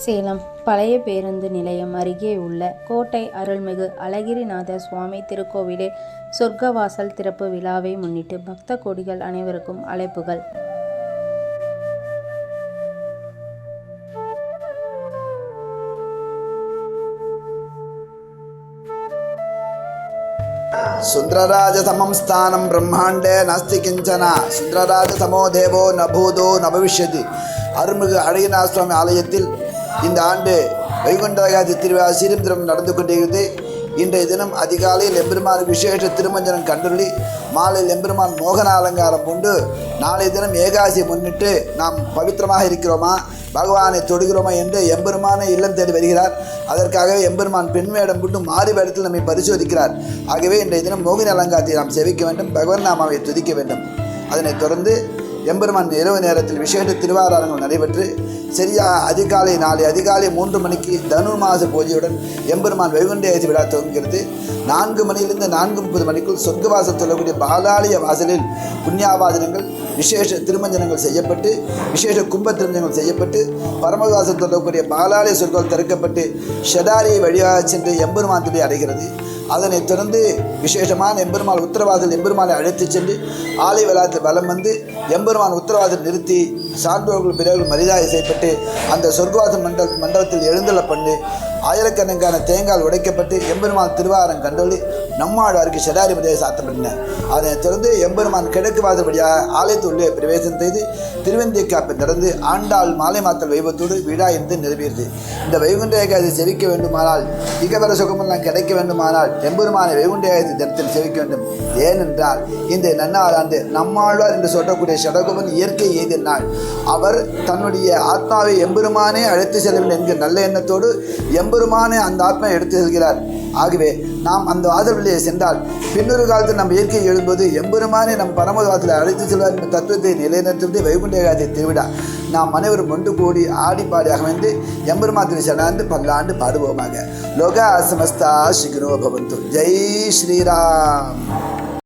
சேலம் பழைய பேருந்து நிலையம் அருகே உள்ள கோட்டை அருள்மிகு அழகிரிநாத சுவாமி திருக்கோவிலில் சொர்க்கவாசல் திறப்பு விழாவை முன்னிட்டு பக்த கோடிகள் அனைவருக்கும் அழைப்புகள். சுந்தரராஜ சமம் ஸ்தானம் பிரம்மாண்டே நாஸ்தி கிஞ்சன. சுந்தரராஜ சமோ தேவோ ந பூதோ ந பவிஷ்யதி. அருள்மிகு அழகிரிநாத சுவாமி ஆலயத்தில் இந்த ஆண்டு வைகுண்ட ஏகாதசி திருவிழா சீரும் நடந்து கொண்டிருக்கிறது. இன்றைய தினம் அதிகாலையில் எம்பெருமான் விசேஷ திருமஞ்சனம் கண்டுள்ளி மாலையில் எம்பெருமான் மோகன அலங்காரம் கொண்டு நாளைய தினம் ஏகாதசியை முன்னிட்டு நாம் பவித்திரமாக இருக்கிறோமா, பகவானை தொடுகிறோமா என்று எம்பெருமானை இல்லம் தேடி வருகிறார். அதற்காகவே எம்பெருமான் பெண்மையிடம் கொண்டு மாறி வேடத்தில் நம்மை பரிசோதிக்கிறார். ஆகவே இன்றைய தினம் மோகினி அலங்காரத்தை நாம் சேவிக்க வேண்டும், பகவன் நாமாவை துதிக்க வேண்டும். அதனைத் தொடர்ந்து எம்பெருமான் இரவு நேரத்தில் விசேஷ திருவாராதனங்கள் நடைபெற்று அதிகாலை 3 மணிக்கு தனுர்மாச பூஜையுடன் எம்பெருமான் வைகுண்ட ஏகாதசி விழா துவங்குகிறது. 4 மணியிலிருந்து 4:30 மணிக்குள் சொர்க்கவாசல் சொல்லக்கூடிய பாலாலய வாசலில் புண்ணியாவாதனங்கள் விசேஷ திருமஞ்சனங்கள் செய்யப்பட்டு விசேஷ கும்ப திருமஞ்சனங்கள் செய்யப்பட்டு பரமவாசல் சொல்லக்கூடிய பாலாலய சொர்க்கம் திறக்கப்பட்டு ஷடாரியை வழியாக சென்று எம்பெருமான் துறை அடைகிறது. அதனைத் தொடர்ந்து விசேஷமான எம்பெருமான் உத்தரவாதத்தில் எம்பெருமானை அழைத்து சென்று ஆலை வளாகத்தில் வலம் வந்து எம்பெருமான் உத்தரவாதத்தில் நிறுத்தி சான்றோர்கள் பிறகு மரியாதை செய்யப்பட்டு அந்த சொர்க்கவாசல் மண்டபத்தில் எழுந்தள்ள பண்ணி ஆயிரக்கணக்கான தேங்காய் உடைக்கப்பட்டு எம்பெருமான் திருவாரம் கண்டொள்ளி நம்மாழ்வாருக்கு ஷடாரி மரியாதை சாத்தப்பட்டனர். அதனைத் தொடர்ந்து எம்பெருமான் கிழக்கு வாசல் வழியாக ஆலயத்துள்ளே பிரவேசம் செய்து திருவந்திக்காப்பு நடந்து ஆண்டாள் மாலை மாத்தல் வைபத்தோடு விழா என்று நிறைவேறுது. இந்த வைகுண்ட ஏகாதசி செவிக்க வேண்டுமானால் இகவர சுகமெல்லாம் கிடைக்க வேண்டுமானால் எம்பெருமானை வைகுண்ட ஏகாதசி தினத்தில் செவிக்க வேண்டும். ஏனென்றால் இந்த நன்னாளாண்டு நம்மாழ்வார் என்று சொல்லக்கூடிய ஷடகோபன் இயற்கை எய்திய நாள். அவர் தன்னுடைய ஆத்மாவை எம்பெருமானே அழைத்து செல்ல வேண்டும் என்கிற நல்ல எண்ணத்தோடு எம்பெருமானே அந்த ஆத்மாவை எடுத்து செல்கிறார். ஆகவே நாம் அந்த வாசல் வழியை சென்றால் பின்னொரு காலத்தில் நம்ம இயற்கை எழும்போது எம்பெருமானே நம் பரமகாலத்தில் அழைத்து செல்வார் என்ற தத்துவத்தை நிலைநிறுத்துவது வைகுண்ட ஏகாதசி திருவிழா. நாம் அனைவரும் ஒன்று கூடி ஆடி பாடி அமைந்து எம்பெருமாத்திரை சடாந்து பல்லாண்டு பாடுவோமாக. லோகா சமஸ்தா சுகினோ பவந்து. ஜெய் ஸ்ரீராம்.